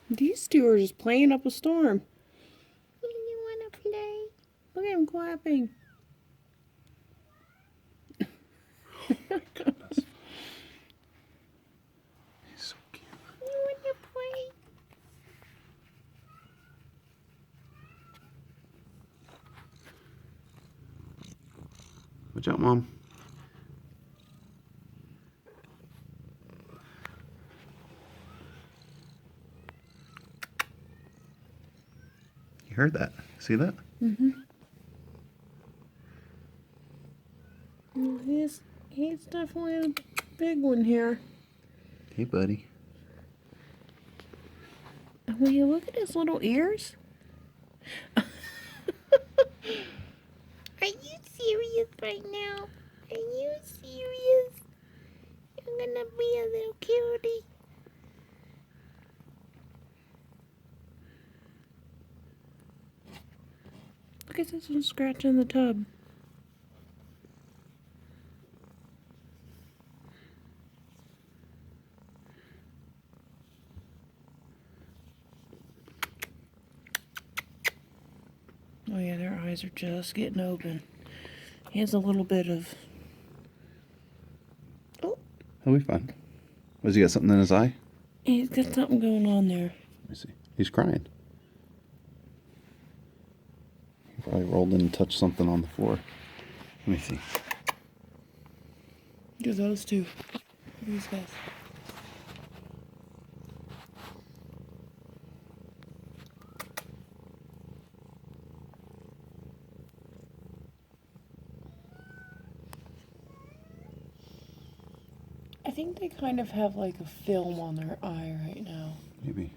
These two are just playing up a storm. You want to play? Look at him clapping. Goodness. He's so cute. You want to play? Watch out, Mom. You heard that? See that? Mm-hmm. He's definitely a big one here. Hey, buddy. Will you look at his little ears? Are you serious right now? Are you serious? You're gonna be a little cutie. Look at this one scratching the tub. Oh yeah, their eyes are just getting open. He has a little bit of... Oh, He'll be fine. Was he got something in his eye? he's got something going on there. Let me see. He's crying. He probably rolled in and touched something on the floor. Let me see. Do those two. These guys. I think they kind of have like a film on their eye right now. Maybe.